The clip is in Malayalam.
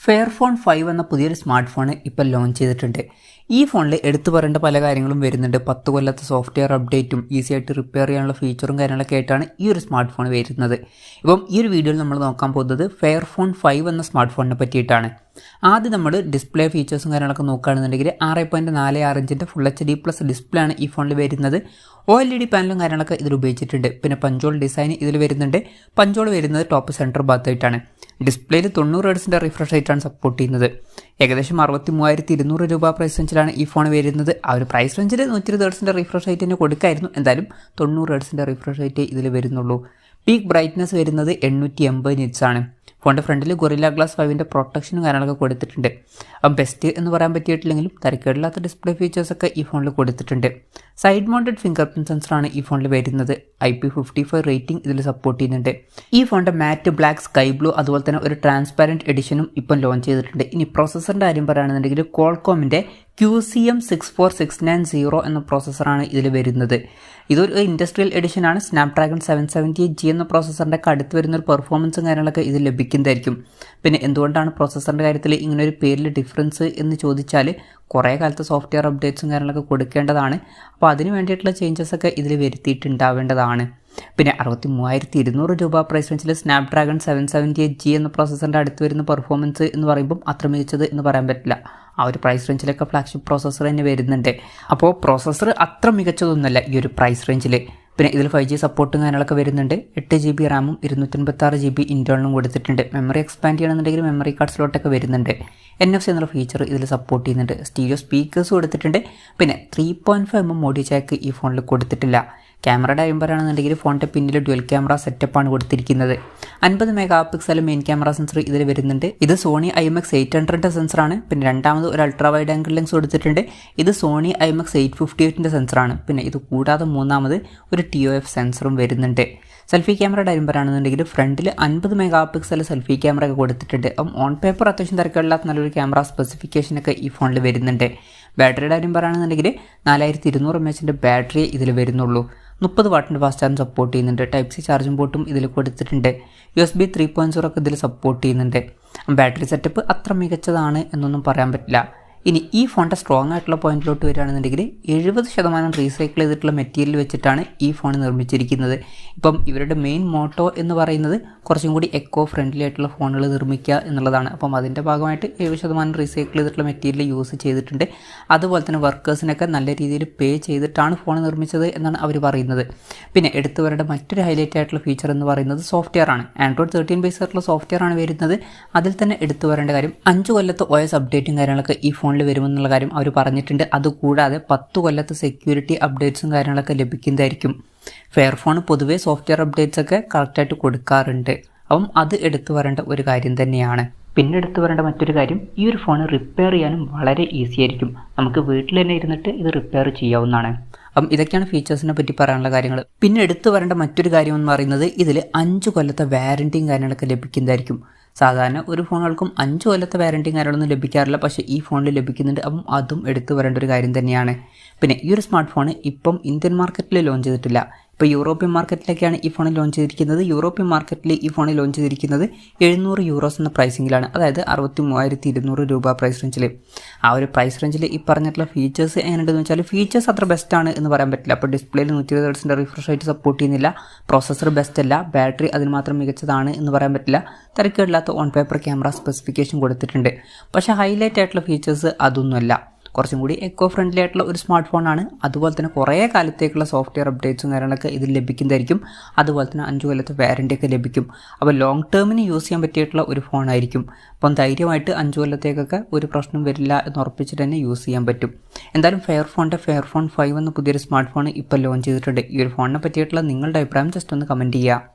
Fairphone 5 എന്ന പുതിയൊരു സ്മാർട്ട് ഫോൺ ഇപ്പോൾ ലോഞ്ച് ചെയ്തിട്ടുണ്ട്. ഈ ഫോണിൽ എടുത്തു പറയേണ്ട പല കാര്യങ്ങളും വരുന്നുണ്ട്. 10 കൊല്ലത്തെ സോഫ്റ്റ്വെയർ അപ്ഡേറ്റും ഈസി ആയിട്ട് റിപ്പയർ ചെയ്യാനുള്ള ഫീച്ചറും കാര്യങ്ങളൊക്കെ ആയിട്ടാണ് ഈ ഒരു സ്മാർട്ട് ഫോൺ വരുന്നത്. ഇപ്പം ഈ ഒരു വീഡിയോയിൽ നമ്മൾ നോക്കാൻ പോകുന്നത് Fairphone 5 എന്ന സ്മാർട്ട് ഫോണിനെ പറ്റിയിട്ടാണ്. ആദ്യം നമ്മൾ ഡിസ്പ്ലേ ഫീച്ചേഴ്സും കാര്യങ്ങളൊക്കെ നോക്കുകയാണെന്നുണ്ടെങ്കിൽ 6.46 ഇഞ്ചിൻ്റെ ഫുൾ HD+ ഡിസ്പ്ലേ ആണ് ഈ ഫോണിൽ വരുന്നത്. OLED പാനലും കാര്യങ്ങളൊക്കെ ഇതിൽ ഉപയോഗിച്ചിട്ടുണ്ട്. പിന്നെ പഞ്ചോൾ ഡിസൈൻ ഇതിൽ വരുന്നുണ്ട്. പഞ്ചോൾ വരുന്നത് ടോപ്പ് സെൻറ്റർ ഭാഗത്തായിട്ടാണ്. ഡിസ്പ്ലേയിൽ 90 ഹെർട്സിൻ്റെ റിഫ്രഷ് റേറ്റാണ് സപ്പോർട്ട് ചെയ്യുന്നത്. ഏകദേശം 63,200 രൂപ പ്രൈസ് റേഞ്ചിലാണ് ഈ ഫോൺ വരുന്നത്. ആ ഒരു പ്രൈസ് റേഞ്ചിൽ 120 ഹെർട്സിൻ്റെ റിഫ്രഷ് റേറ്റ് തന്നെ കൊടുക്കായിരുന്നു. എന്തായാലും 90 ഹെർട്സിൻ്റെ റിഫ്രഷ് റേറ്റ് ഇതിൽ വരുന്നുള്ളൂ. പീക്ക് ബ്രൈറ്റ്നസ് വരുന്നത് 880 നിറ്റ്സ് ആണ്. ഫോണിൻ്റെ ഫ്രണ്ടിൽ ഗൊറില്ല ഗ്ലാസ് 5ൻ്റെ പ്രൊട്ടക്ഷനും കാര്യങ്ങളൊക്കെ കൊടുത്തിട്ടുണ്ട്. അപ്പം ബെസ്റ്റ് എന്ന് പറയാൻ പറ്റിയിട്ടില്ലെങ്കിലും തരക്കേടില്ലാത്ത ഡിസ്പ്ലേ ഫീച്ചേഴ്സൊക്കെ ഈ ഫോണിൽ കൊടുത്തിട്ടുണ്ട്. സൈഡ് മൗണ്ടഡ് ഫിംഗർ പ്രിൻറ് സെൻസറാണ് ഈ ഫോണിൽ വരുന്നത്. IP55 റേറ്റിംഗ് ഇതിൽ സപ്പോർട്ട് ചെയ്യുന്നുണ്ട്. ഈ ഫോണിൻ്റെ മാറ്റ് ബ്ലാക്ക്, സ്കൈ ബ്ലൂ, അതുപോലെ തന്നെ ഒരു ട്രാൻസ്പാരൻറ്റ് എഡിഷനും ഇപ്പം ലോഞ്ച് ചെയ്തിട്ടുണ്ട്. ഇനി പ്രോസസ്സറിൻ്റെ കാര്യം പറയുകയാണെന്നുണ്ടെങ്കിൽ ക്വാൾകോമിൻ്റെ QCM64690 എന്ന പ്രോസസ്സറാണ് ഇതിൽ വരുന്നത്. ഇതൊരു ഇൻഡസ്ട്രിയൽ എഡിഷനാണ്. സ്നാപ്ഡ്രാഗൺ 778G എന്ന പ്രോസസ്സറിൻ്റെ അടുത്ത് വരുന്നൊരു പെർഫോമൻസും കാര്യങ്ങളൊക്കെ ഇതിൽ ലഭിക്കുന്നതായിരിക്കും. പിന്നെ എന്തുകൊണ്ടാണ് പ്രോസസ്സറിൻ്റെ കാര്യത്തിൽ ഇങ്ങനെ ഒരു പേരിൽ ഡിഫറൻസ് എന്ന് ചോദിച്ചാൽ കുറേ കാലത്ത് സോഫ്റ്റ്വെയർ അപ്ഡേറ്റ്സും കാര്യങ്ങളൊക്കെ കൊടുക്കേണ്ടതാണ്. അപ്പോൾ അതിന് വേണ്ടിയിട്ടുള്ള ചേഞ്ചസൊക്കെ ഇതിൽ വരുത്തിയിട്ടുണ്ടാവേണ്ടതാണ്. പിന്നെ 63,200 രൂപ പ്രൈസ് റേഞ്ചിൽ സ്നാപ്ഡ്രാഗൺ 778G എന്ന പ്രോസസ്സറിൻ്റെ അടുത്ത് വരുന്ന പെർഫോമൻസ് എന്ന് പറയുമ്പം അത്ര മികച്ചത് എന്ന് പറയാൻ പറ്റില്ല. ആ ഒരു പ്രൈസ് റേഞ്ചിലൊക്കെ ഫ്ലാഗ്ഷിപ്പ് പ്രോസസ്സർ തന്നെ വരുന്നുണ്ട്. അപ്പോൾ പ്രോസസ്സർ അത്ര മികച്ചതൊന്നുമല്ല ഈ ഒരു പ്രൈസ് റേഞ്ചിൽ. പിന്നെ ഇതിൽ 5G സപ്പോർട്ടും കാര്യങ്ങളൊക്കെ വരുന്നുണ്ട്. 8GB റാമും 256GB ഇൻറ്റേർണലും കൊടുത്തിട്ടുണ്ട്. മെമ്മറി എക്സ്പാൻഡ് ചെയ്യണമെന്നുണ്ടെങ്കിൽ മെമ്മറി കാർഡ് സ്ലോട്ടൊക്കെ വരുന്നുണ്ട്. NFC എന്നുള്ള ഫീച്ചർ ഇതിൽ സപ്പോർട്ട് ചെയ്യുന്നുണ്ട്. സ്റ്റീരിയോ സ്പീക്കേഴ്സ് കൊടുത്തിട്ടുണ്ട്. പിന്നെ 3.5mm ഓഡിയോ ജാക്ക് ഈ ഫോണിൽ കൊടുത്തിട്ടില്ല. ക്യാമറയുടെ കാര്യം പറയുകയാണെന്നുണ്ടെങ്കിൽ ഫോണിൻ്റെ പിന്നിൽ ഡ്യുവൽ ക്യാമറ സെറ്റപ്പാണ് കൊടുത്തിരിക്കുന്നത്. 50 MP മെയിൻ ക്യാമറ സെൻസർ ഇതിൽ വരുന്നുണ്ട്. ഇത് സോണി IMX800ൻ്റെ സെൻസറാണ്. പിന്നെ രണ്ടാമത് ഒരു അൾട്രാ വൈഡ് ആംഗിൾ ലെൻസ് കൊടുത്തിട്ടുണ്ട്. ഇത് സോണി IMX858ൻ്റെ സെൻസറാണ്. പിന്നെ ഇത് കൂടാതെ മൂന്നാമത് ഒരു TOF സെൻസറും വരുന്നുണ്ട്. സെൽഫി ക്യാമറയുടെ കാര്യം പറയുകയാണെന്നുണ്ടെങ്കിൽ ഫ്രണ്ടിൽ 50 MP സെൽഫി ക്യാമറ ഒക്കെ കൊടുത്തിട്ടുണ്ട്. അപ്പം ഓൺ പേപ്പർ അത്യാവശ്യം തിരക്കില്ലാത്ത നല്ലൊരു ക്യാമറ സ്പെസിഫിക്കേഷനൊക്കെ ഈ ഫോണിൽ വരുന്നുണ്ട്. ബാറ്ററിയുടെ കാര്യം പറയുകയാണെന്നുണ്ടെങ്കിൽ 4200 mAh ബാറ്ററി ഇതിൽ വരുന്നുള്ളൂ. 30 വാട്ടിൻ്റെ ഫാസ്റ്റ് ചാർജ് സപ്പോർട്ട് ചെയ്യുന്നുണ്ട്. Type-C ചാർജിംഗ് പോർട്ടും ഇതിൽ കൊടുത്തിട്ടുണ്ട്. USB 3.0 ഒക്കെ ഇതിൽ സപ്പോർട്ട് ചെയ്യുന്നുണ്ട്. ബാറ്ററി സെറ്റപ്പ് അത്ര മികച്ചതാണ് എന്നൊന്നും പറയാൻ പറ്റില്ല. ഇനി ഈ ഫോണിൻ്റെ സ്ട്രോങ് ആയിട്ടുള്ള പോയിന്റിലോട്ട് വരികയാണെന്നുണ്ടെങ്കിൽ 70% റീസൈക്കിൾ ചെയ്തിട്ടുള്ള മെറ്റീരിയൽ വെച്ചിട്ടാണ് ഈ ഫോൺ നിർമ്മിച്ചിരിക്കുന്നത്. ഇപ്പം ഇവരുടെ മെയിൻ മോട്ടോ എന്ന് പറയുന്നത് കുറച്ചും കൂടി എക്കോ ഫ്രണ്ട്ലി ആയിട്ടുള്ള ഫോണുകൾ നിർമ്മിക്കുക എന്നുള്ളതാണ്. അപ്പം അതിൻ്റെ ഭാഗമായിട്ട് 70% റീസൈക്കിൾ ചെയ്തിട്ടുള്ള മെറ്റീരിയൽ യൂസ് ചെയ്തിട്ടുണ്ട്. അതുപോലെ തന്നെ വർക്കേഴ്സിനൊക്കെ നല്ല രീതിയിൽ പേ ചെയ്തിട്ടാണ് ഫോൺ നിർമ്മിച്ചത് എന്നാണ് അവർ പറയുന്നത്. പിന്നെ എടുത്തവരുടെ മറ്റൊരു ഹൈലൈറ്റ് ആയിട്ടുള്ള ഫീച്ചർ എന്ന് പറയുന്നത് സോഫ്റ്റ്വെയർ ആണ്. Android 13 ബേസ് ആയിട്ടുള്ള സോഫ്റ്റ്വെയർ ആണ് വരുന്നത്. അതിൽ തന്നെ എടുത്തു വരേണ്ട കാര്യം 5 കൊല്ലത്തെ OS അപ്ഡേറ്റും കാര്യങ്ങളൊക്കെ ഈ ഫോണിൽ വരുമെന്നുള്ള കാര്യം അവർ പറഞ്ഞിട്ടുണ്ട്. അതുകൂടാതെ 10 കൊല്ലത്തെ സെക്യൂരിറ്റി അപ്ഡേറ്റ്സും കാര്യങ്ങളൊക്കെ ലഭിക്കുന്നതായിരിക്കും. ഫെയർഫോൺ പൊതുവേ സോഫ്റ്റ്വെയർ അപ്ഡേറ്റ്സ് ഒക്കെ കറക്റ്റായിട്ട് കൊടുക്കാറുണ്ട്. അപ്പം അത് എടുത്തു വരേണ്ട ഒരു കാര്യം തന്നെയാണ്. പിന്നെ എടുത്തു വരേണ്ട മറ്റൊരു കാര്യം, ഈ ഒരു ഫോൺ റിപ്പയർ ചെയ്യാനും വളരെ ഈസി ആയിരിക്കും. നമുക്ക് വീട്ടിൽ തന്നെ ഇരുന്നിട്ട് ഇത് റിപ്പയർ ചെയ്യാവുന്നതാണ്. അപ്പം ഇതൊക്കെയാണ് ഫീച്ചേഴ്സിനെ പറ്റി പറയാനുള്ള കാര്യങ്ങൾ. പിന്നെ എടുത്തു വരേണ്ട മറ്റൊരു കാര്യം എന്ന് പറയുന്നത് ഇതിൽ 5 കൊല്ലത്തെ വാറൻറ്റിയും കാര്യങ്ങളൊക്കെ ലഭിക്കുന്നതായിരിക്കും. സാധാരണ ഒരു ഫോണുകൾക്കും 5 കൊല്ലത്തെ വാറൻറ്റിയും കാര്യങ്ങളൊന്നും ലഭിക്കാറില്ല, പക്ഷേ ഈ ഫോണിൽ ലഭിക്കുന്നുണ്ട്. അപ്പം അതും എടുത്തു വരേണ്ട ഒരു കാര്യം തന്നെയാണ്. പിന്നെ ഈ ഒരു സ്മാർട്ട് ഫോൺ ഇപ്പം ഇന്ത്യൻ മാർക്കറ്റിൽ ലോഞ്ച് ചെയ്തിട്ടില്ല. ഇപ്പോൾ യൂറോപ്യൻ മാർക്കറ്റിലേക്കാണ് ഈ ഫോൺ ലോഞ്ച് ചെയ്തിരിക്കുന്നത്. യൂറോപ്യൻ മാർക്കറ്റിൽ ഈ ഫോൺ ലോഞ്ച് ചെയ്തിരിക്കുന്നത് €700 എന്ന പ്രൈസിങ്ങിലാണ്. അതായത് 63,200 രൂപ പ്രൈസ് റേഞ്ചിൽ. ആ ഒരു പ്രൈസ് റേഞ്ചിൽ ഈ പറഞ്ഞിട്ടുള്ള ഫീച്ചേഴ്സ് എങ്ങനെയുണ്ടെന്ന് വെച്ചാൽ ഫീച്ചേഴ്സ് അത്ര ബെസ്റ്റാണ് എന്ന് പറയാൻ പറ്റില്ല. അപ്പോൾ ഡിസ്പ്ലേയിൽ 120 ഹെർട്സിൻ്റെ റിഫ്രഷ് റേറ്റ് സപ്പോർട്ട് ചെയ്യുന്നില്ല. പ്രോസസ്സർ ബെസ്റ്റ് അല്ല. ബാറ്ററി അതിന് മാത്രം മികച്ചതാണ് എന്ന് പറയാൻ പറ്റില്ല. തിരക്കേടില്ലാത്ത ഓൺ പേപ്പർ ക്യാമറ സ്പെസിഫിക്കേഷൻ കൊടുത്തിട്ടുണ്ട്. പക്ഷേ ഹൈലൈറ്റ് ആയിട്ടുള്ള ഫീച്ചേഴ്സ് അതൊന്നുമല്ല. കുറച്ചും കൂടി എക്കോ ഫ്രണ്ട്ലി ആയിട്ടുള്ള ഒരു സ്മാർട്ട് ഫോണാണ്. അതുപോലെ തന്നെ കുറേ കാലത്തേക്കുള്ള സോഫ്റ്റ്വെയർ അപ്ഡേറ്റ്സും കാര്യങ്ങളൊക്കെ ഇതിൽ ലഭിക്കുന്നതായിരിക്കും. അതുപോലെ തന്നെ 5 കൊല്ലത്തെ വാറൻറ്റി ഒക്കെ ലഭിക്കും. അപ്പോൾ ലോങ് ടേമിന് യൂസ് ചെയ്യാൻ പറ്റിയിട്ടുള്ള ഒരു ഫോണായിരിക്കും. അപ്പം ധൈര്യമായിട്ട് 5 കൊല്ലത്തേക്കൊക്കെ ഒരു പ്രശ്നം വരില്ല എന്ന് ഉറപ്പിച്ചിട്ട് തന്നെ യൂസ് ചെയ്യാൻ പറ്റും. എന്തായാലും Fairphone 5 എന്ന പുതിയൊരു സ്മാർട്ട് ഫോൺ ഇപ്പോൾ ലോഞ്ച് ചെയ്തിട്ടുണ്ട്. ഈ ഒരു ഫോണിനെ പറ്റിയിട്ടുള്ള നിങ്ങളുടെ അഭിപ്രായം ജസ്റ്റ് ഒന്ന് കമൻറ്റ് ചെയ്യുക.